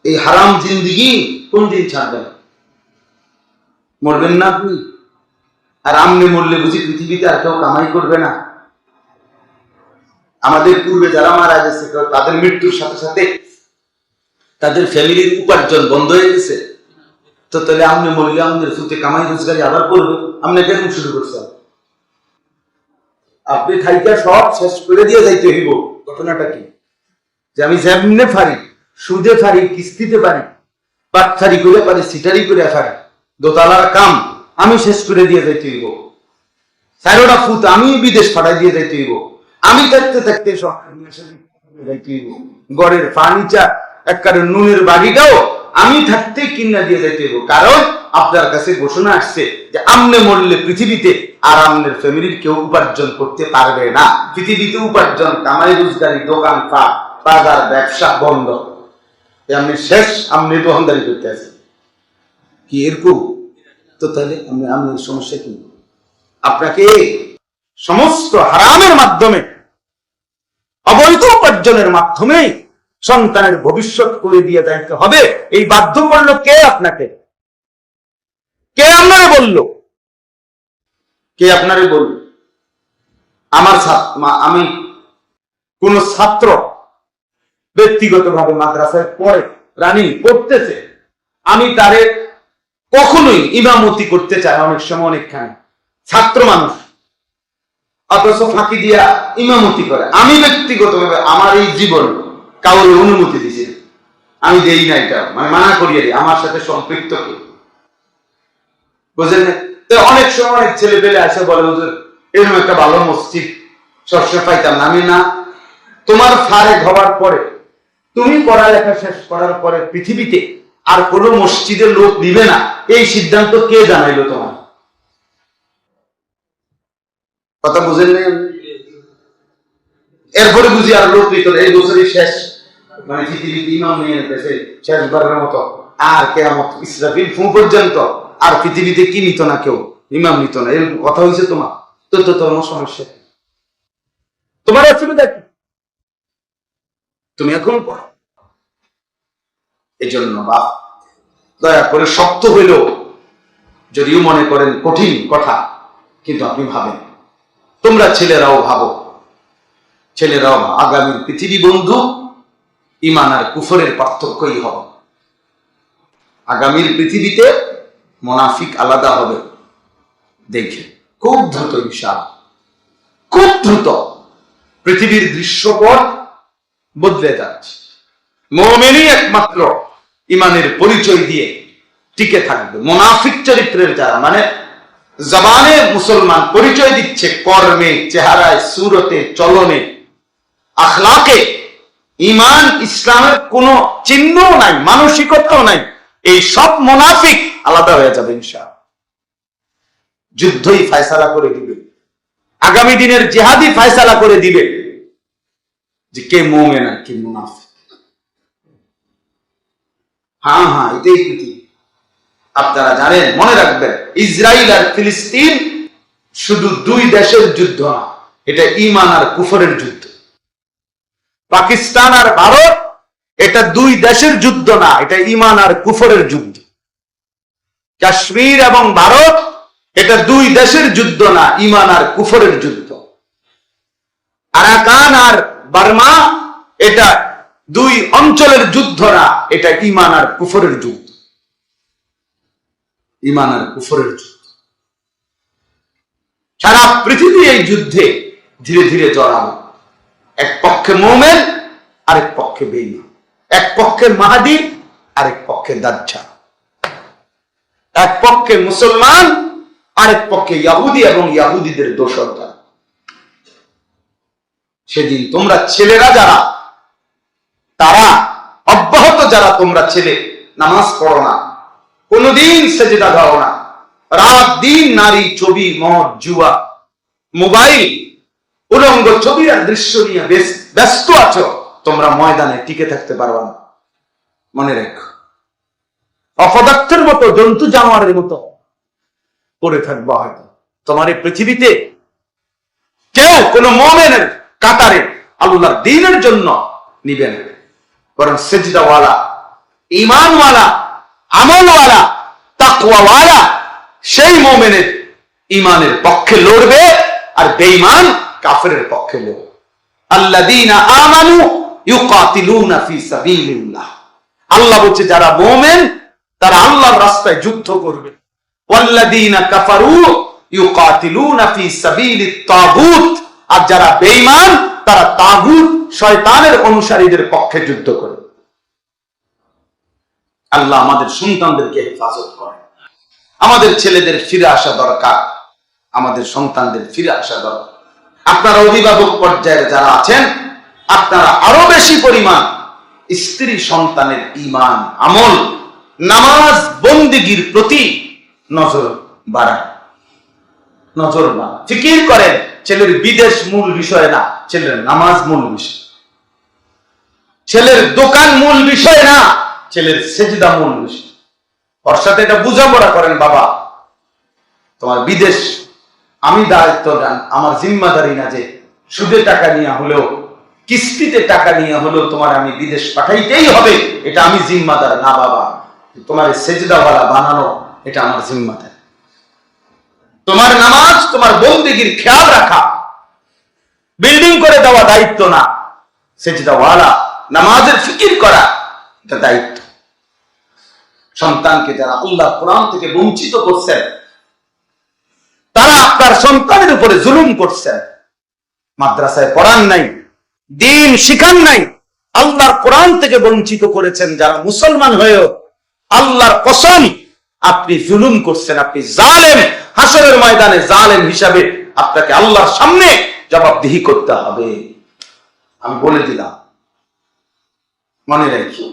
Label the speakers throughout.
Speaker 1: এই হারাম জিন্দিগি কোন দিন ছাড়বেন? মরবেন না আপনি? আর আমনে মরলে বুঝি পৃথিবীতে আর কেউ কামাই করবে না? আমাদের পূর্বে যারা মারা গেছে তাদের মৃত্যুর সাথে সাথে তাদের ফ্যামিলির উপার্জন বন্ধ হয়ে গেছে। তো তাহলে আমনে মরলে আমাদের সুতে কামাই রোজগারি আবার করবে? আপনি কেন শুরু করছেন? আপনি খাইটা সব শেষ করে দিয়ে যাইতে হইব। ঘটনাটা কি? যে আমি যেমনে পারি, সুদে পারি, কিস্তিতে পারি, পাটখারি করে পারি, সিটারি করে পারি, দোতলার কাম আমি শেষ করে দিয়ে যাইতে হইব। চারোটা ফুট আমি বিদেশ পাঠাই দিয়ে যাইতে হইব। আমি থাকতে থাকতে সব গড়ের ফার্নিচার একবারে নুনের বাড়িটাও আমি থাকতে কিনা দিয়ে যাইতে হইব। কারণ আপনার কাছে ঘোষণা আসছে যে আমনে মরলে পৃথিবীতে আর আমনের ফ্যামিলির কেউ উপার্জন করতে পারবে না। পৃথিবীতে উপার্জন, কামাই রোজগারি, দোকান পাট, বাজার, ব্যবসা বন্ধ। আপনি শেষ, আপনি দোকানদারি করতে আছেন কি এরকম? তো তাহলে আমি সমস্যা কি? আপনাকে সমস্ত হারামের মাধ্যমে, অবৈধ উপার্জনের মাধ্যমে সন্তানের ভবিষ্যৎ করে দিয়ে যাইতে হবে। এই বাধ্য করলো কে আপনাকে? কে আপনারে বলল? কে আপনারে বলল? আমি কোন ছাত্র ব্যক্তিগতভাবে মাদ্রাসায় পড়ে, রানী পড়তেছে, আমি তারে কখনোই ইমামতি করতে চাই। অনেক সময় অনেকখানি ছাত্র মানুষ অথচ ফাঁকি দিয়া ইমামতি করে। আমি ব্যক্তিগতভাবে আমার এই জীবন কাউরে অনুমতি দিছি, আমি দেই না, এটা মানে মানা করিয়ে দিই। আমার সাথে সম্পৃক্ত কে? বুঝলেন? অনেক সময় অনেক ছেলে পেলে আসে বলে, হুজুর এরকম একটা ভালো মসজিদ সবসময় পাইতাম না। আমি না, তোমার ফারেক হওয়ার পরে, তুমি পড়ালেখা শেষ করার পরে পৃথিবীতে আর কোন মসজিদের লোক নিবে না, এই সিদ্ধান্ত কে জানাইলো তোমার? কথা বুঝেন না? এরপরে বুঝি আর লোক নিত এই বছরই শেষ, মানে পৃথিবীতে ইমাম নিয়ে নিতেছে শেষবারের মতো, আর কেয়ামত ইসরাফিল ফু পর্যন্ত আর পৃথিবীতে কি নিত না, কেউ ইমাম নিত না। এরকম কথা হয়েছে তোমার? তো তোমার সমস্যা, তোমার অসুবিধা কি? তুমি এখন পড়ো। এই জন্য বাপ দয়া করে, শক্ত হইলেও যদিও মনে করেন কঠিন কথা, কিন্তু আপনি ভাবেন, তোমরা ছেলেরাও ভাবো, ছেলেরাও আগামীর পৃথিবী বন্ধু ঈমান আর কুফরের পার্থক্যই হবে। আগামীর পৃথিবীতে মুনাফিক আলাদা হবে, দেখে খুব দ্রুত, ইনশাআল্লাহ খুব দ্রুত পৃথিবীর দৃশ্যপট বদলে যাচ্ছে। মুমিনই একমাত্র ঈমানের পরিচয় দিয়ে টিকে থাকবে। মুনাফিক চরিত্রের যারা, মানে জবানে মুসলমান পরিচয় দিচ্ছে, কর্মে, চেহারায়, সুরতে, চলনে, আখলাকে ঈমান ইসলামের কোনো চিহ্ন নাই, মানসিকতাও নাই, এই সব মুনাফিক আলাদা হয়ে যাবে ইনশাআল্লাহ। যুদ্ধই ফয়সালা করে দিবে, আগামী দিনের জিহাদি ফয়সালা করে দিবে যে কে মুমিন আর কে মুনাফিক। হ্যাঁ হ্যাঁ, এটাই পৃথিবী। আপনারা জানেন, মনে রাখবেন, ইসরায়েল আর ফিলিস্তিন শুধু দুই দেশের যুদ্ধ না, এটা ঈমান আর কুফরের যুদ্ধ। পাকিস্তান আর ভারত এটা দুই দেশের যুদ্ধ না, এটা ঈমান আর কুফরের যুদ্ধ। কাশ্মীর এবং ভারত এটা দুই দেশের যুদ্ধ না, ঈমান আর কুফরের যুদ্ধ। আরাকান আর বার্মা এটা দুই অঞ্চলের যুদ্ধ না, এটা ঈমান আর কুফরের যুদ্ধ। ঈমান আর কুফরের যুদ্ধ। সারা পৃথিবী এই যুদ্ধে ধীরে ধীরে জড়াবে। এক পক্ষে মুমিন, আরেক পক্ষে বেঈমান। এক পক্ষে মাহদী, আরেক পক্ষে দাজ্জাল। এক পক্ষে মুসলমান, আরেক পক্ষে ইহুদি এবং ইহুদিদের দোসররা। সেদিন তোমরা ছেলেরা যারা, তারা অব্যাহত যারা তোমরা ছেলে নামাজ পড়ো না, কোনদিন সেজদা দাও না, রাত দিন নারী, ছবি, মদ, জুয়া, মোবাইল, উলঙ্গ ছবি আর দৃশ্য নিয়ে ব্যস্ত আছো, তোমরা ময়দানে টিকে থাকতে পারবা না। মনে রেখো, অপদার্থের মতো, জন্তু জানোয়ারের মতো পড়ে থাকবা। হয়তো তোমার এই পৃথিবীতে কেউ কোন মুমিনের কাতারে আল্লাহর দ্বীনের জন্য নিবে না, বরং সেজদাওয়ালা ঈমানওয়ালা, আমলওয়ালা, তাকওয়াওয়ালা সেই মুমিনের ঈমানের পক্ষে লড়বে, আর বেঈমান কাফেরের পক্ষে লড়বে। আল্লাযীনা আমানু ইউকাতিলুনা ফি সাবিলিল্লাহ, আল্লাহ বলছে যারা মুমিন তারা আল্লাহর রাস্তায় যুদ্ধ করবে। ওয়াল্লাযীনা কাফারু ইউকাতিলুনা ফি সাবিলিত তাগুত, আর যারা বেঈমান তারা তাগুত শয়তানের অনুসারীদের পক্ষে যুদ্ধ করে। আল্লাহ আমাদের সন্তানদেরকে হেফাজত করে। আমাদের ছেলেদের ফিরে আসা দরকার, আমাদের সন্তানদের ফিরে আসা দরকার। আপনারা অভিভাবক পর্যায়ে যারা আছেন, আপনারা আরো বেশি পরিমাণ স্ত্রী সন্তানের ঈমান, আমল, নামাজ, বন্দেগীর প্রতি নজর বাড়ান, ফিকির করেন। ছেলের বিদেশ মূল বিষয় না, ছেলের নামাজ মূল বিষয়। ছেলের দোকান মূল বিষয় না, ছেলের সেজদা মূল বিষয়। ওর সাথে এটা বোঝাপড়া করেন, বাবা তোমার বিদেশ আমি দায়িত্ব দেন, আমার জিম্মাদারি না যে সুদে টাকা নিয়ে হলেও, কিস্তিতে টাকা নিয়ে হলেও তোমার আমি বিদেশ পাঠাইতেই হবে, এটা আমি জিম্মাদার না বাবা। তোমার সেজদাওয়ালা বানানো এটা আমার জিম্মাদার। তোমার নামাজ, তোমার বন্দেগীর খেয়াল রাখা, বিল্ডিং করে দেওয়া দায়িত্ব না, সেজদাওয়ালা নামাজের ফিকির করা এটা দায়িত্ব। সন্তানকে যারা আল্লাহ কোরআন থেকে বঞ্চিত করছেন, তারা আপনার সন্তানের উপরে জুলুম করছেন। মাদ্রাসায় পড়ান নাই, দ্বীন শিখান নাই, আল্লাহর কোরআন থেকে বঞ্চিত করেছেন। যারা মুসলমান হয়েও আল্লাহর কসম আপনি জুলুম করছেন, আপনি জালেম। হাসরের ময়দানে জালেম হিসাবে আপনাকে আল্লাহর সামনে জবাবদিহি করতে হবে। আমি বলে দিলাম, মনে রাখি,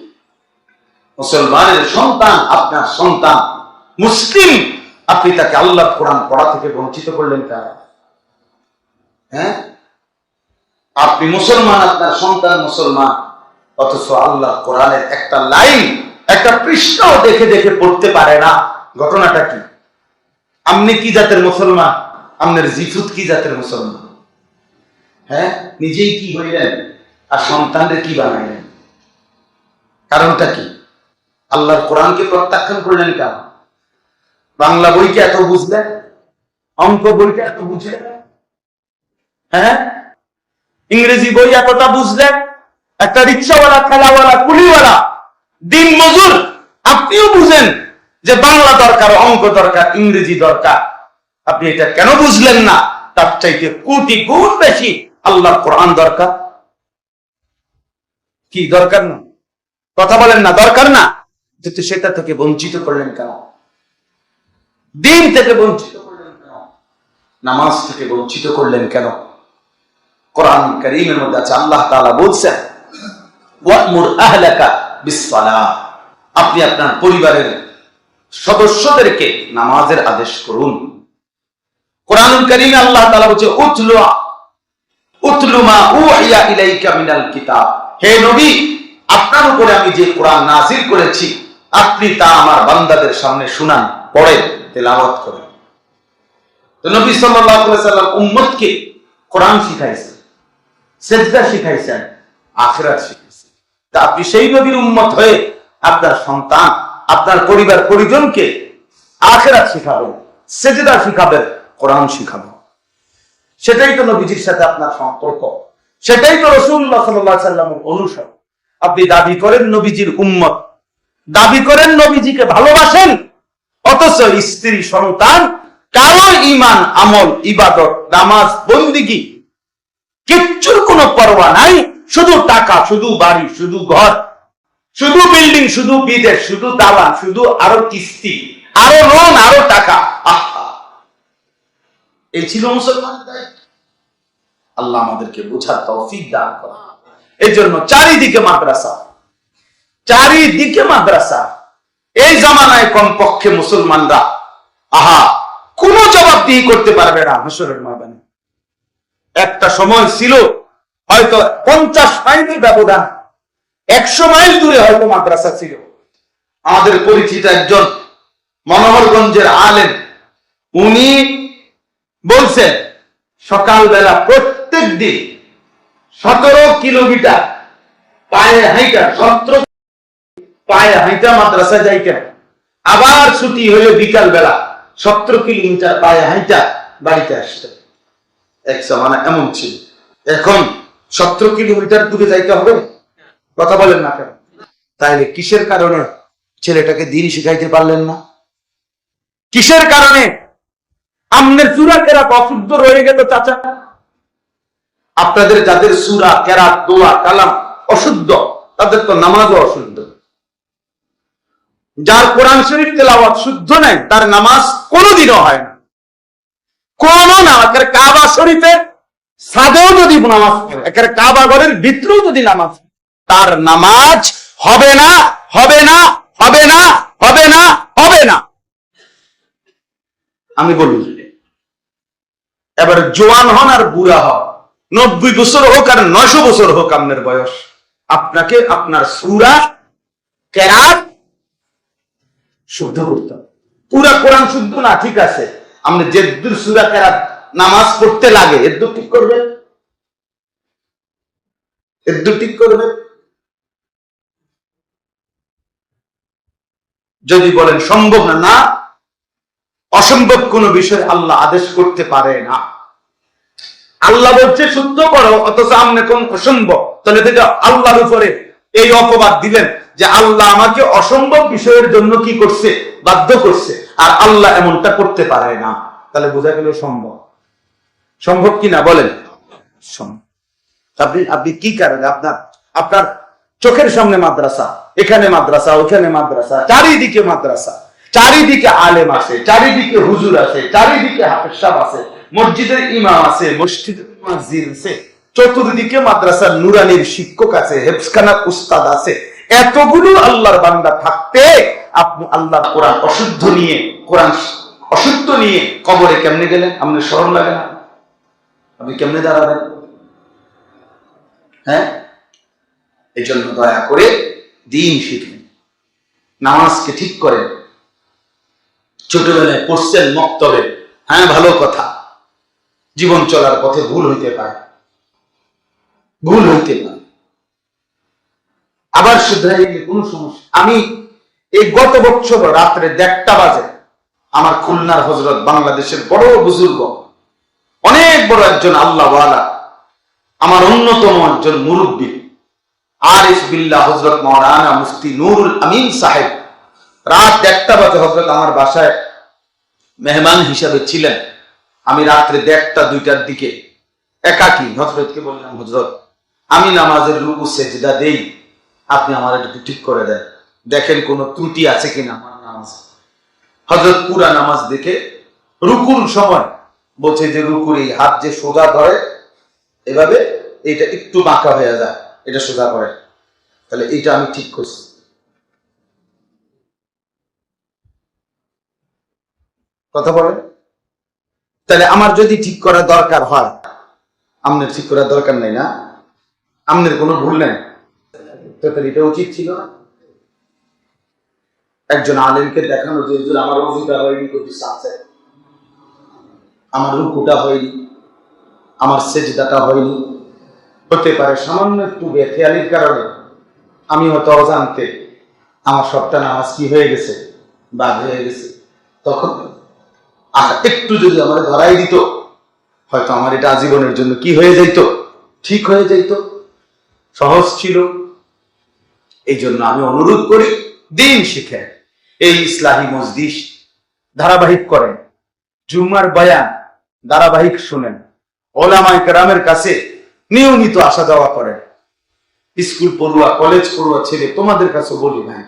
Speaker 1: মুসলমানের সন্তান আপনার সন্তান, মুসলিম, আপনি তাকে আল্লাহর কোরআন পড়া থেকে বঞ্চিত করলেন কেন? হ্যাঁ, আপনি মুসলমান, আপনার সন্তান মুসলমান, অথচ আল্লাহ কোরআনের একটা লাইন, একটা পৃষ্ঠাও দেখে দেখে পড়তে পারে না। ঘটনাটা কি? আপনি কি জাতের মুসলমান? আপনার জিফুত কি জাতের মুসলমান? হ্যাঁ, নিজেই কি হইলেন আর সন্তানদের কি বানাইলেন? কারণটা কি? আল্লাহর কোরআনকে প্রত্যাখ্যান করলেন কেন? বাংলা বইকে এত বুঝলেন, অঙ্ক বইকে এত বুঝলেন, হ্যাঁ, ইংরেজি বই এতটা বুঝলেন, একটা রিক্সাওয়ালা, ঠেলাওয়ালা, কুলিওয়ালা, দিন মজুর, আপনিও বুঝেন যে বাংলা দরকার, অঙ্ক দরকার, ইংরেজি দরকার। আপনি এটা কেন বুঝলেন না? তার চাইতে কোটি গুণ বেশি আল্লাহর কোরআন দরকার। কি দরকার না? কথা বলেন না, দরকার না? কিন্তু সেটা থেকে বঞ্চিত করলেন কেন? দিন থেকে বঞ্চিত করলেন কেন? নামাজ থেকে বঞ্চিত করলেন কেন? কোরআন কারীমের মধ্যে আছে, আল্লাহ তাআলা বলছেন, ওয়া'মুর আহলাকা বিসসালাহ, আপনি আপনার পরিবারের সদস্যদেরকে নামাজের আদেশ করুন। কোরআনুল কারীমে আল্লাহ তাআলা বলছে, উতলু মা উহিয়া ইলাইকা মিনাল কিতাব, হে নবী, আপনার উপরে আমি যে কোরআন নাযিল করেছি আপনি তা আমার বান্দাদের সামনে শুনান, পড়ে তেলাওয়াত করেন। তো নবী সাল্লাল্লাহু আলাইহি ওয়াসাল্লাম উম্মতকে কোরআন শিখাইছেন, সেজদা শিখাইছেন, আখিরাত শিখাইছেন। তা আপনি সেই নবীর উম্মত হয়ে আপনার সন্তান, আপনার পরিবার পরিজনকে আখিরাত শিখাবেন, সেজদা শিখাবেন, কোরআন শিখাবেন। সেটাই তো নবীজির সাথে আপনার সম্পর্ক, সেটাই তো রাসূলুল্লাহ সাল্লাল্লাহু আলাইহি ওয়াসাল্লামের অনুসরণ। আপনি দাবি করেন নবীজির উম্মত, দাবি করেন নবীজিকে ভালোবাসেন, অথচ স্ত্রী সন্তান কারো ঈমান, আমল, ইবাদত, নামাজ, বন্দেগী কিচ্ছুর কোনো পরোয়া নাই। শুধু টাকা, শুধু বাড়ি, শুধু ঘর, শুধু বিল্ডিং, শুধু বিদেশ, শুধু দালান, শুধু আরো কিস্তি, আরো লোন, আরো টাকা। এই ছিল মুসলমানের দায়িত্ব। আল্লাহ আমাদেরকে বোঝার তৌফিক দান করেন। এই জন্য চারিদিকে মাদ্রাসা, চারিদিকে মাদ্রাসা। এই জামানায় কমপক্ষে মুসলমানরা কোনো জবাবদিহি করতে পারবে না হাসরের ময়দানে। একটা সময় ছিল হয়তো 50 মাইলের ব্যবধান, 100 মাইল দূরে হয়তো মাদ্রাসা ছিল। আমাদের পরিচিত একজন মনোহরগঞ্জের আলেম, উনি বলছেন সকালবেলা প্রত্যেক দিন 17 কিলোমিটার পায়ে হাইটা 17 পায়ে হাইটা মাদ্রাসা যাইতেন, আবার ছুটি হইলে বিকাল বেলা 17 কিলোমিটার পায়ে হাইটা বাড়িতে আসতেন। এক জামানা এমন ছিল। এখন 17 কিলোমিটার দূরে যাইতে হবে? কথা বলেন না কেন? তাইলে কিসের কারণে ছেলেটাকে দিন শিখাইতে পারলেন না? কিসের কারণে আমনের সূরা কেরাত অশুদ্ধ রয়ে গেল? চাচা, আপনাদের যাদের সূরা কেরাত দোয়া কালাম অশুদ্ধ, তাদের তো নামাজও অশুদ্ধ। যার কোরআন শরীফ তেলাওয়াত শুদ্ধ নাই, তার নামাজ কোনোদিনও হয় না। কোন নামাজ, কাবা শরীফের সাদেও যদি নামাজ পড়ে, একের কাবা ঘরের ভিতরেও যদি নামাজ, তার নামাজ হবে না, হবে না, হবে না, হবে না, হবে না। আমি বলি, এবার জোয়ান হন আর বুড়া হন, 90 বছর হোক আর 900 বছর হোক আপনার বয়স, আপনাকে আপনার সূরা কেরাত শুদ্ধ করতে হবে। পুরা কোরআন শুদ্ধ না, ঠিক আছে, আপনি যেদুর সূরা কেরাত নামাজ পড়তে লাগে এদুর ঠিক করবেন, এদুর ঠিক করবেন। যদি বলেন সম্ভব না, না, অসম্ভব কোন বিষয় আল্লাহ আদেশ করতে পারে না। আল্লাহ বলছে শুদ্ধ করো, অথচ আপনি কোন অসম্ভব, তাহলে তো আল্লাহর উপরে এই অপবাদ দিলেন যে আল্লাহ আমাকে অসম্ভব বিষয়ের জন্য কি করছে, বাধ্য করছে, আর আল্লাহ এমনটা করতে পারে না। তাহলে বোঝা গেল সম্ভব। সম্ভব কিনা বলেন? আপনি কি কারণে আপনার চোখের সামনে মাদ্রাসা, এখানে মাদ্রাসা, ওখানে মাদ্রাসা, চারিদিকে মাদ্রাসা, চারিদিকে আলেম আছে, চারিদিকে হুজুর আছে, চারিদিকে হাফেজ সাহেব আছে, মসজিদের ইমাম আছে, মসজিদের মুয়াজ্জিন আছে, চতুর্দিকে মাদ্রাসার নুরানির শিক্ষক আছে, হেফজখানার উস্তাদ আছে, এতগুলো আল্লাহর বান্দা থাকতে আপনি আল্লাহর কোরআন অশুদ্ধ নিয়ে, কোরআন অশুদ্ধ নিয়ে কবরে কেমনে গেলেন? আপনার শরম লাগে না? আপনি কেমনে দাঁড়াবেন? হ্যাঁ, এই জন্য দয়া করে দিন শিখবেন, নামাজকে ঠিক করেন। ছোটবেলায় পড়ছেন মক্তবে, হ্যাঁ ভালো কথা, জীবন চলার পথে ভুল হইতে পারে, ভুল হইতে পারে, আবার শুধরাই গেলে কোনো সমস্যা। আমি এই গত বছর রাত্রে 1টা বাজে আমার খুলনার হযরত, বাংলাদেশের বড় বুজুর্গ, অনেক বড় একজন আল্লাহওয়ালা, আমার অন্যতম একজন মুরব্বী আরিফ বিল্লাহ হযরত মাওলানা মুফতি নুরুল আমিন সাহেব, রাত 1টা বাজে হযরত আমার বাসায় মেহমান হিসাবে ছিলেন। আমি রাত্রে 1টা 2টার দিকে একাকী হযরতকে বললাম, হযরত আমি নামাজের রুকু সেজদা দেই, আপনি আমার একটু ঠিক করে দেন, দেখেন কোন ত্রুটি আছে কিনা আমার নামাজ। হযরত পুরা নামাজ দেখে রুকুর সময় বলছে যে রুকুর এই হাত যে সোজা ধরে এভাবে, এটা একটু বাঁকা হয়ে যায়, এটা সোজা করে, তাহলে এটা আমি ঠিক করছি। কথা বলেন, তাহলে আমার যদি ঠিক করার দরকার হয়, আপনার ঠিক করার দরকার নাই না? আপনার কোনো ভুল নাই, তাহলে এটা উচিত ছিল না? একজন আলেমকে দেখানো যে আমার অজুটা হয়নি, আমার রুকুটা হয়নি, আমার সেজদাটা হয়নি, হতে পারে সামান্য একটু বেখেয়ালির কারণে আমি হয়তো অজান্তে আমার সবটা নামাজ কি হয়ে গেছে, বাদ হয়ে গেছে, তখন আর একটু যদি আমার ধরাই দিত, হয়তো আমার এটা আজীবনের জন্য কি হয়ে যাইত, ঠিক হয়ে যাইত, সহজ ছিল। এই জন্য আমি অনুরোধ করি, দিন শিখে এই ইসলাহি মজলিস ধারাবাহিক করেন, জুমার বয়ান ধারাবাহিক শুনেন, ওলামায়ে কেরামের কাছে নিয়মিত আসা যাওয়া করেন। স্কুল পড়ুয়া, কলেজ পড়ুয়া ছেলে, তোমাদের কাছে বলি ভাই,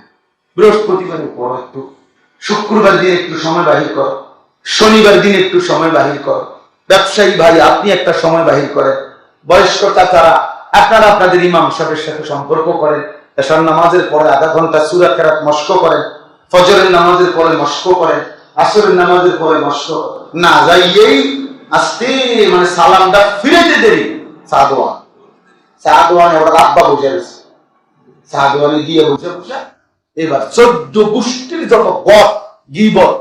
Speaker 1: বৃহস্পতিবার পড়ো, একটু শুক্রবার দিন একটু সময় বাহির করো, শনিবার দিন একটু সময় বাহির করো, ব্যবসায়ী ভাই আপনি একটা সময় বাহির করেন, বয়স্ক চাচারা আপনারা আপনাদের ইমাম সাহেবের সাথে সম্পর্ক করেন, এশার নামাজের পরে আধা ঘন্টা সূরা কেরাত মশক করেন, ফজরের নামাজের পরে মশক করেন, আসরের নামাজের পরে মশক না যাইয়েই আস্তে মানে সালামটা ফিরেতে দেরি সাদওয়ান ওরা আব্বা বসে আছে, সাদওয়ানে গিয়ে বসে বসে এবার 14 গোষ্ঠীর যত গত গীবত,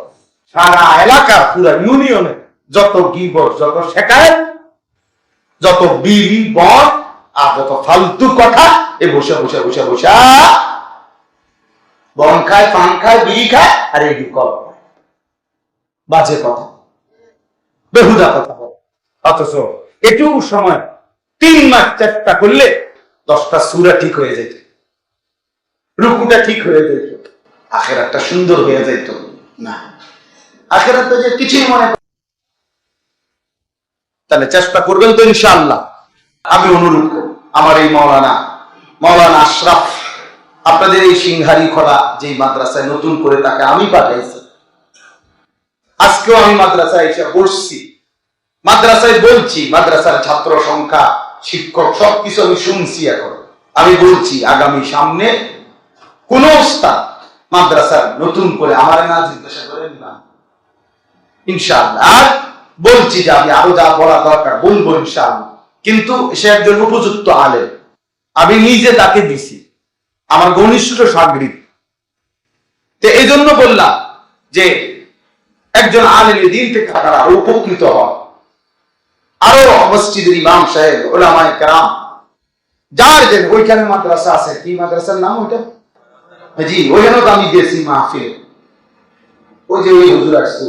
Speaker 1: সারা এলাকার পুরা ইউনিয়নে যত গীবত, যত শেখায়, যত বিড়ি বন আর যত ফালতু কথা, এ বসে বসে বসে বসে বন খায়, পান খায়, বিড়ি খায়, আর এই কল বাজে কথা, বেহুদা কথা বলে। অথচ এটুকু সময় 3 মাস চেষ্টা করলে 10টা সূরা ঠিক হয়ে যেত, রুকুটা ঠিক হয়ে যেত, আখিরাতটা সুন্দর হয়ে যেত। না, আখিরাতে যে কিছুই মনে করে। তাহলে চেষ্টা করবেন তো ইনশাআল্লাহ। আমি অনুরোধ করব আমার এই মাওলানা আশরাফ, আপনাদের এই সিংহারি খোলা যে মাদ্রাসায় নতুন করে তাকে আমি পাঠাইছি, আজকেও আমি মাদ্রাসায় এসে বসছি, মাদ্রাসায় বলছি, মাদ্রাসার ছাত্র সংখ্যা, শিক্ষক সবকিছু আমি শুনছি। এখন আমি বলছি আগামী সামনে কোন উস্তাদ মাদ্রাসার নতুন করে আমার না জিজ্ঞাসা করেন না ইনশাআল্লাহ। আর বলছি যে আমি আরো যা বলা দরকার বলবো ইনশাআল্লাহ, কিন্তু সে একজন উপযুক্ত আলেম, আমি নিজে তাকে দিছি, আমার ঘনিষ্ঠ সাগরিদ। তো এই জন্য বললাম যে একজন আলেম দিন থেকে তারা আরো উপকৃত হয়, আরো মসজিদের ইমাম সাহেব, ওলামায়ে কেরাম, যার যে ওইখানে মাদ্রাসা আছে, কি মাদ্রাসার নাম ওইটা? জি, ওইখানেও তো আমি গেছি মাহফিল, ওই যে ওই হুজুর আসছে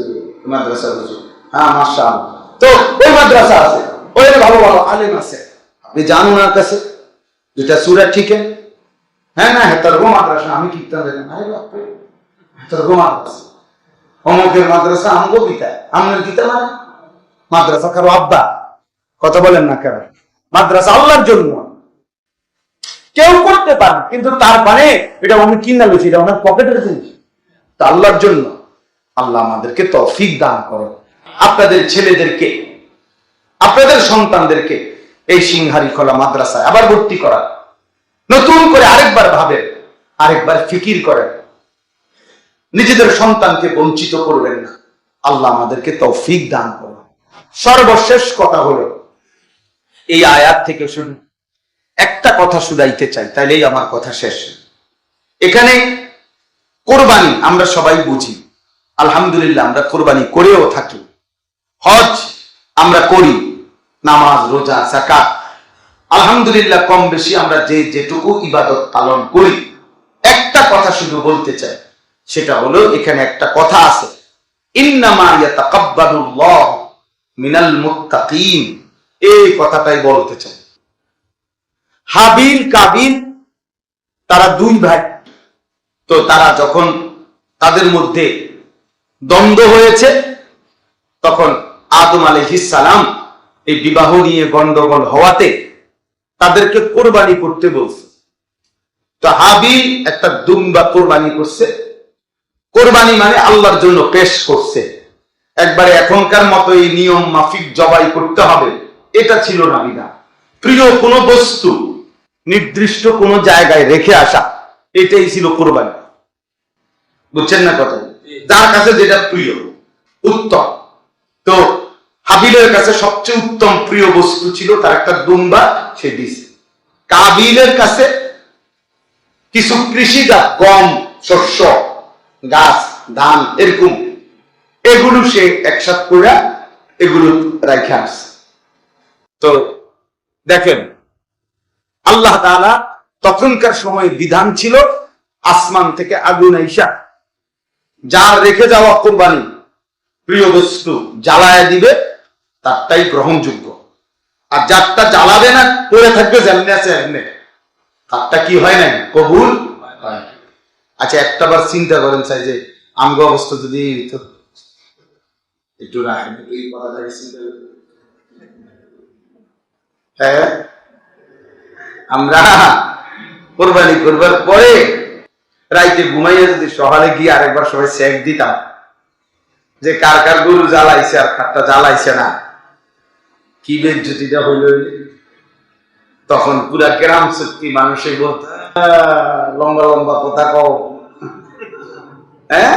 Speaker 1: মাদ্রাসা হুজুর, হ্যাঁ মাশাআল্লাহ। তো ওই মাদ্রাসা আছে, ওইখানে ভালো ভালো আলেম আছে, আপনি জান ওনার কাছে যেটা সূরা ঠিক হ্যাঁ না হেতার গো মাদ্রাসা, আমি কিতাব জানি আরে বাপ রে, হেতার গো মাদ্রাসা, অমুকের মাদ্রাসা, আমগো কিতাব, আমনের কিতাব মানে মাদ্রাসা কারো আব্বা, কথা বলেন না কেন? মাদ্রাসা আল্লাহর জন্য, কেউ করতে পারে, কিন্তু তার মানে এটা আমি কিনা লইছি, এটা ওনার পকেটের জিনিস, তা আল্লাহর জন্য। আল্লাহ আমাদেরকে তৌফিক দান করো, আপনাদের ছেলেদেরকে, আপনাদের সন্তানদেরকে এই সিংহারি খোলা মাদ্রাসায় আবার ভর্তি করা, নতুন করে আরেকবার ভাবেন, আরেকবার ফিকির করেন, নিজেদের সন্তানকে বঞ্চিত করবেন না। আল্লাহ আমাদেরকে তৌফিক দান করো। সর্বশেষ কথা হলো, এই আয়াত থেকে শুনে একটা কথা শুধাইতে চাই, তাইলেই আমার কথা শেষ। এখানে কোরবানি আমরা সবাই বুঝি, আলহামদুলিল্লাহ আমরা কোরবানি করেও থাকি, হজ আমরা করি, নামাজ রোজা যাকাত আলহামদুলিল্লাহ কম বেশি আমরা যে যেটুকু ইবাদত পালন করি। একটা কথা শুধু বলতে চাই, সেটা হলো এখানে একটা কথা আছে, ইন্নামা ইয়াতাকাব্বালুল্লাহু মিনাল মুত্তাকিন, এই কথাটাই বলতে চাই। হাবিল কাবিল তারা 2 ভাই, তো তারা যখন তাদের মধ্যে দ্বন্দ্ব হয়েছে, তখন আদম আলাইহিস সালাম এই বিবাহ নিয়ে গন্ডগোল হওয়াতে তাদেরকে কোরবানি করতে বলছে। তো হাবিল একটা দুম্বা কোরবানি করছে, কোরবানি মানে আল্লাহর জন্য পেশ করছে, একবারে এখনকার মতো এই নিয়ম মাফিক জবাই করতে হবে এটা ছিল না বিধান। প্রিয় কোন বস্তু নির্দিষ্ট কোন জায়গায় রেখে আসা, এটাই ছিল কোরবানি, বুঝছেন না কথা? যার কাছে যেটা প্রিয় উত্তম, তো হাবিলের কাছে সবচেয়ে উত্তম প্রিয় বস্তু ছিল তার একটা দুম্বা, সে দিছে। কাবিলের কাছে কিছু কৃষিজাত, গম, শস্য, গাছ, ধান, এরকম এগুলো সে একসাথে করে এগুলো রেখে আসছে। তো দেখেন আল্লাহ তাআলা তখনকার সময় বিধান ছিল আসমান থেকে আগুন আইসা যার রেখে যাওয়া কোরবানি প্রিয় বস্তু জ্বালায় দিবে, তারটাই গ্রহণযোগ্য, আর যারটা জ্বালাবে না পড়ে থাকবে যেমনি আছে এমনি, তারটা কি হয় না, কবুল হয়। আচ্ছা একটা বার চিন্তা করেন চাই যে আমগো অবস্থা যদি একটু রাখেন, এই কথাটাকে চিন্তা করেন, হ্যাঁ আমরা কোরবানি করবার পরে রাইতে ঘুমাইয়া যদি সকালে গিয়ে আরেকবার সবাই চেক দিতাম যে কার কার গরু জ্বালাইছে আর কারটা জ্বালাইছে না, কি বেজ্জতিটা হইল, তখন পুরা গ্রাম সত্যি মানুষে বলতে লম্বা লম্বা কথা কও, হ্যাঁ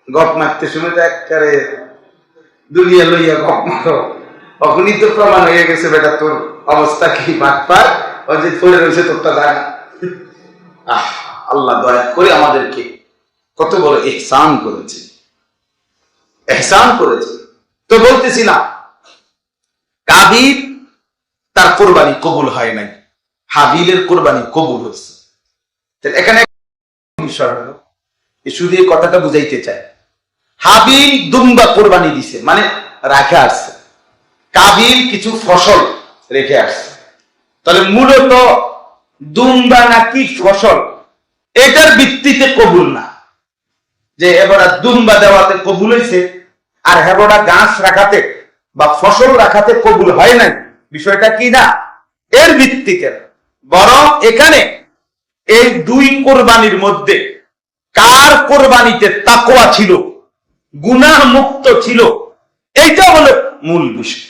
Speaker 1: গপ মারতে শুনে তো একবারে দুনিয়া লইয়া গপ মারো, তখনই তো প্রমাণ হয়ে গেছে বেটা তোর অবস্থা কি বাটপার, ও যে পড়ে রয়েছে তোরটা জানা। আল্লাহ দয়া করে আমাদেরকে কত বড় ইহসান করেছে, ইহসান করেছে। তো বলতেছিলাম কাবিল তার কোরবানি কবুল হয় নাই, হাবিলের কোরবানি কবুল হয়েছে। এখানে বিষয় হলো, শুধু এই কথাটা বুঝাইতে চায়, হাবিল দুম্বা কোরবানি দিছে মানে রাখে আসছে, কাবিল কিছু ফসল রেখে আসছে। তাহলে মূলত দুম্বা নাকি ফসল এটার ভিত্তিতে কবুল না, যে এবার দুম্বা দেওয়াতে কবুল হয়েছে আর হেবড়া গাছ রাখাতে বা ফসল রাখাতে কবুল হয় নাই, বিষয়টা কি না, এর ভিত্তিতে। বরং এখানে এই দুই কোরবানির মধ্যে কার কোরবানিতে তাকওয়া ছিল, গুনাহ মুক্ত ছিল, এইটা হলো মূল বিষয়।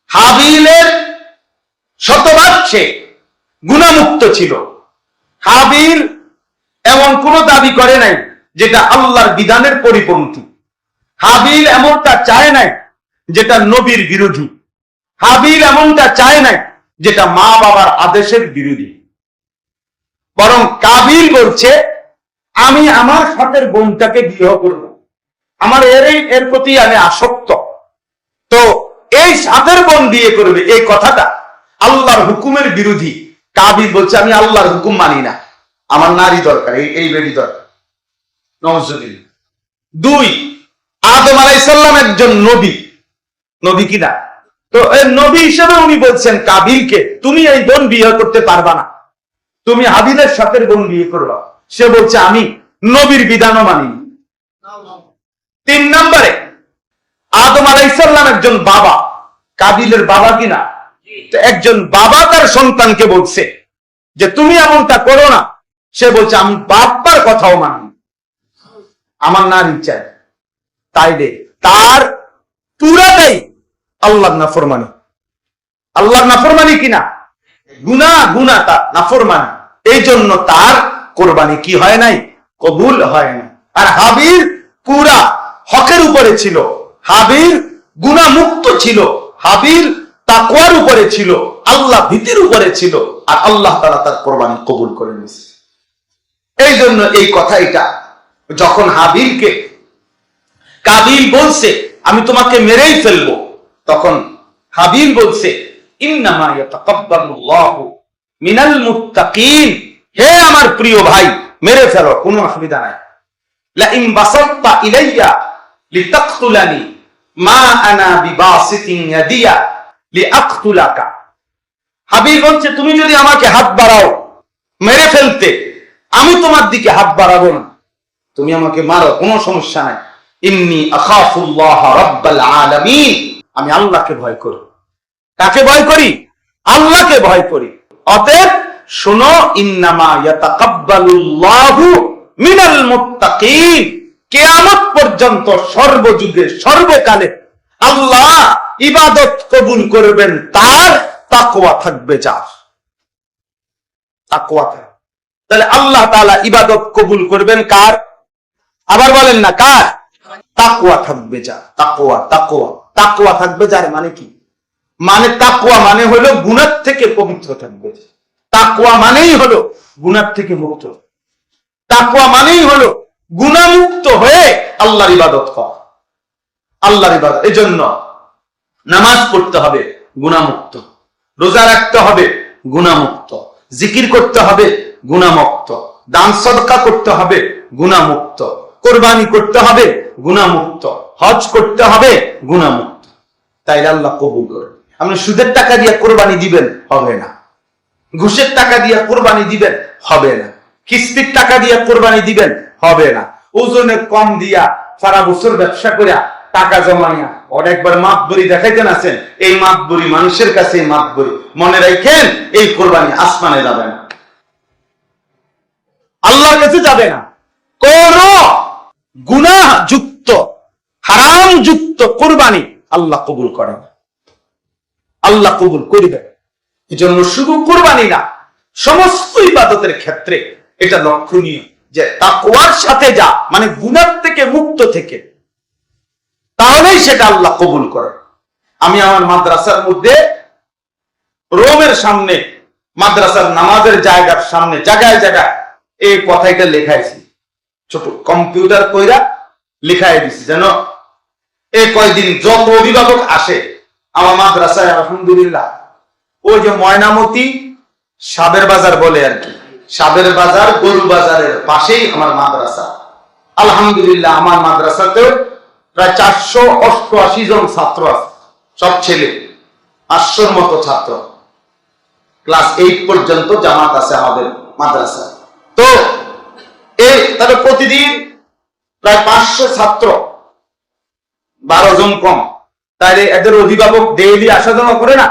Speaker 1: হাবিলের শতভাগ সে গুনাহমুক্ত ছিল। হাবিল এমন কোন দাবি করে নাই যেটা আল্লাহর বিধানের পরিপন্থী। হাবিল এমনটা চায় নাই যেটা নবীর বিরোধী। হাবিল এমনটা চায় নাই যেটা মা বাবার আদেশের বিরোধী। বরং কাবিল বলছে আমি আমার সাথের বোনটাকে বিবাহ করব, আমার এর প্রতি আমি আসক্ত, তো এই সাথের বোন বিয়ে করবে, এই কথাটা আল্লাহর হুকুমের বিরোধী। কাবিল বলছে আমি আল্লাহর হুকুম মানি না, আমার নারী দরকার, এই বেডি দরকার। নওয়াজুবিল্লাহ। দুই, আদম আলাইহিস সালাম একজন নবী কিনা, তো নবী হিসেবে উনি বলছেন কাবিলকে তুমি এই বোন বিয়ে করতে পারবা না, তুমি হাবিলের সাথে বোন বিয়ে করবা। সে বলছে আমি নবীর বিধানও মানি। তিন নম্বরে, আদম আলাইহিস সালাম একজন বাবা, কাবিলের বাবা কিনা, তো একজন বাবা তার সন্তানকে বলছে যে তুমি এমনটা করো না, সে বলছে আমি বাপ্পার কথাও মানি, আমার নারী চাই। তাইলে তার পুরাটাই আল্লাহর নাফরমানি। আল্লাহর নাফরমানি কিনা, গুনাহ তার নাফরমানি, এই জন্য তার কোরবানি কি হয় নাই, কবুল হয় না। আর হাবিল পুরা হকের উপরে ছিল, হাবিল গুনাহ মুক্ত ছিল, হাবিল তাকওয়ার উপরে ছিল, আল্লাহ ভীতির উপরে ছিল, আর আল্লাহ তাআলা তার কোরবানি কবুল করে নিয়েছে। এই জন্য এই কথাটা যখন হাবিলকে কাবিল বলছে আমি তোমাকে মেরেই ফেলবো, তখন হাবিল বলছে ইন্নামা ইয়াতাকাব্বালুল্লাহু মিনাল মুত্তাকিন, হে আমার প্রিয় ভাই মেরে ফেলো, কোনো অসুবিধা নাই। লা ইন বাসাত্তা ইলাইয়া লিতাকতুলানি মা আনা বিবাসিতিন ইয়াদিয়া লিআকতুলাকা। হাবিল বলছে তুমি যদি আমাকে হাত বাড়াও মেরে ফেলতে, আমি তোমার দিকে হাত বাড়াবো না, তুমি আমাকে মারো, কোনো সমস্যা নাই। ইন্নী আখাফুল্লাহ রাব্বাল আলামিন, আমি আল্লাহকে ভয় করি। কাকে ভয় করি? আল্লাহকে ভয় করি। অতএব শোনো, ইন্নামা ইয়াতাকাব্বালুল্লাহু মিনাল মুত্তাকিন, কিয়ামত পর্যন্ত সর্বযুগে সর্বকালে আল্লাহ ইবাদত কবুল করবেন তার, তাকওয়া থাকবে যার। তাকওয়া থাকবে। তাহলে আল্লাহ তাআলা ইবাদত কবুল করবেন কার? আবার বলেন না কার? তাকওয়া থাকবে যার। তাকওয়া থাকবে যার মানে কি? মানে তাকওয়া মানে হলো গুনাহ থেকে পবিত্র থাকবে। তাকওয়া মানেই হলো গুনাহ থেকে মুক্ত। তাকওয়া মানেই হলো গুনাহ মুক্ত হয়ে আল্লাহর ইবাদত করা। আল্লাহর ইবাদত, এজন্য নামাজ পড়তে হবে গুনাহ মুক্ত, রোজা রাখতে হবে গুনাহ মুক্ত, জিকির করতে হবে গুনাহ মুক্ত, দান সদকা করতে হবে গুনাহ মুক্ত, কোরবানি করতে হবে গুনাহ মুক্ত, হজ করতে হবে গুনাহ মুক্ত। তাইলে আল্লাহ কবুল করে। আপনি সুদের টাকা দিয়ে কোরবানি দিবেন, হবে না। ঘুষের টাকা দিয়ে কোরবানি দিবেন, হবে না। কিস্তির টাকা দিয়ে কোরবানি দিবেন, হবে না। ওজনে কম দিয়া সারা বছর ব্যবসা করিয়া টাকা জমাইয়া অনেকবার মাতবরি দেখাইতেন আছেন, এই মাতবরি মানুষের কাছে মাতবরি, মনে রাখেন এই কোরবানি আসমানে যাবে না, আল্লাহর কাছে যাবে না। কোন গুনাহ যুক্ত হারাম যুক্ত কোরবানি আল্লাহ কবুল করে না, আল্লাহ কবুল করবে। এজন্য শুধু কোরবানি না, সমস্ত ইবাদতের ক্ষেত্রে এটা লক্ষণীয় যে তাকওয়ার সাথে যা, মানে গুনাহ থেকে মুক্ত থেকে, তাহলেই সেটা আল্লাহ কবুল করে। আমি আমার মাদ্রাসার মধ্যে রোমের সামনে, মাদ্রাসার নামাজের জায়গার সামনে জায়গায় জায়গায় এই কথাটা লেখাইছি, ছোট কম্পিউটার কইরা লিখাই দিছি, যেন এই কয়দিন যত অভিভাবক আসে আমার মাদ্রাসায়, আলহামদুলিল্লাহ, ওই যে ময়নামতি সাবের বাজার বলে আর কি, সাদের বাজার গরু বাজারের পাশেই আমার মাদ্রাসা। আলহামদুলিল্লাহ আমার মাদ্রাসাতেও প্রায় 488 জন ছাত্র আছে, সব ছেলে, 500-র মতো ছাত্র। ক্লাস 8 পর্যন্ত জামাত আছে আমাদের মাদ্রাসা। তো এই তাহলে প্রতিদিন প্রায় 500 ছাত্র, 12 জন কম। তাইলে এদের অভিভাবক ডেইলি আসা যাওয়া করে না?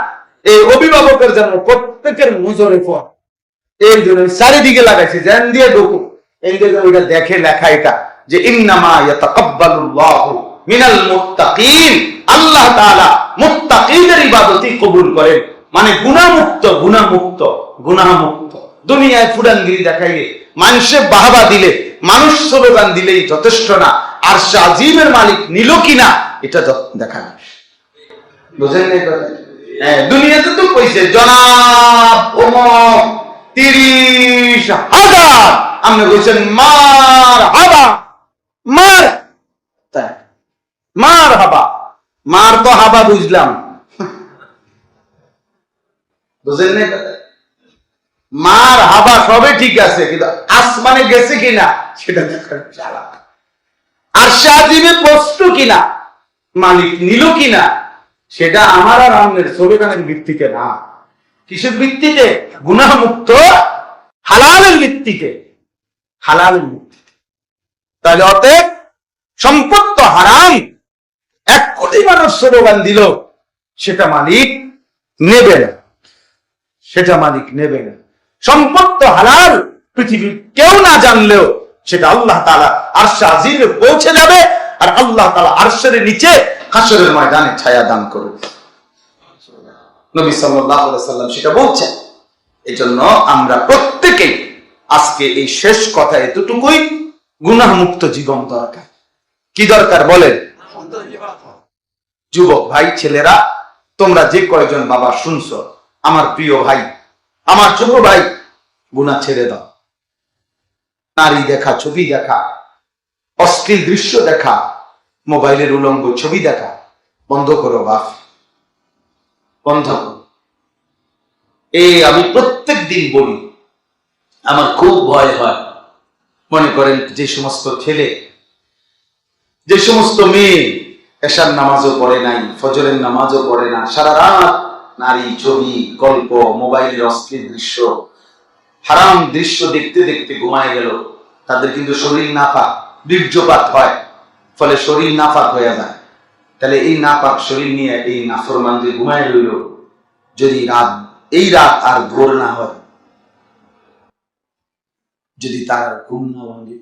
Speaker 1: এই অভিভাবকের জন্য প্রত্যেকের নজরে পড়ে, এই জন্য চারিদিকে লাগাইছে জ্যান দিয়ে ঢুকু, এই যে ওইটা দেখে লেখা এটা যে ইন্নামা ইয়াতাকাব্বালুল্লাহু মিনাল মুত্তাকিন, আল্লাহ তাআলা মুত্তাকিদের ইবাদতই কবুল করেন। মানে গুনাহমুক্ত, গুনাহমুক্ত, গুনাহমুক্ত। দুনিয়ায় ফুরানগিরি দেখাইলে, মানুষে বাহবা দিলে, মানুষ স্লোগান দিলেই যথেষ্ট না, আরশে আজিমের মালিক নিল কিনা এটা দেখা না। বুঝেন না কথা? হ্যাঁ, দুনিয়াতে তো কইছে জনাব ওমর 30,000, আপনি বলছেন মার হাবা, মার মার হাবা, মার তো হাবা বুঝলাম, বুঝেন না কথা? মার হাবা সবে ঠিক আছে, কিন্তু আসমানে গেছে কিনা সেটা দেখার জ্বালা। আরশে আজিমে প্রশ্ন কিনা, মালিক নিল কিনা, সেটা আমার আর আপনার স্লোগানের ভিত্তিতে না। কিসের ভিত্তিতে? গুনাহমুক্ত হালালের ভিত্তিতে, হালালের ভিত্তিতে। তাহলে অতএব সম্পদ তো হারাম, 1 কোটি মানুষ স্লোগান দিল, সেটা মালিক নেবে না, সেটা মালিক নেবে না। সম্পদ তো হালাল, পৃথিবীর কেউ না জানলেও সেটা আল্লাহ তাআলা আরশে আজিমে পৌঁছে যাবে, আর আল্লাহ তাআলা আরশের নিচে হাসরের ময়দানে ছায়া দান করবে। নবী সাল্লাল্লাহু আলাইহি সাল্লাম সেটা বলছেন। এজন্য আমরা প্রত্যেকেই আজকে এই শেষ কথা এতটুকুই, গুনাহমুক্ত জীবন দরকার। কি দরকার বলেন? যুবক ভাই, ছেলেরা, তোমরা যে কয়জন বাবা শুনছো, আমার প্রিয় ভাই, আমার ছোট ভাই, গুনাহ ছেড়ে দাও। নারী দেখা, ছবি দেখা, অশ্লীল দৃশ্য দেখা, মোবাইলের উলঙ্গ ছবি দেখা বন্ধ করো বাপ, বন্ধ করো। আমি প্রত্যেক দিন বলি, আমার খুব ভয় হয়। মনে করেন যে সমস্ত ছেলে, যে সমস্ত মেয়ে এশার নামাজও পড়ে নাই, ফজরের নামাজও পড়ে না, সারা রাত নারী ছবি, গল্প, মোবাইলের অশ্লীল দৃশ্য, হারাম দৃশ্য দেখতে দেখতে ঘুমায় গেল, তাদের কিন্তু শরীর নাপাক, বীর্যপাত হয়, ফলে শরীর নাপাক হয়ে যায়। তাহলে এই নাপাক শরীর নিয়ে এই নাফরমান যে ঘুমায় রইল, যদি এই রাত আর ভোর না হয়, যদি তার ঘুম না ভাঙে,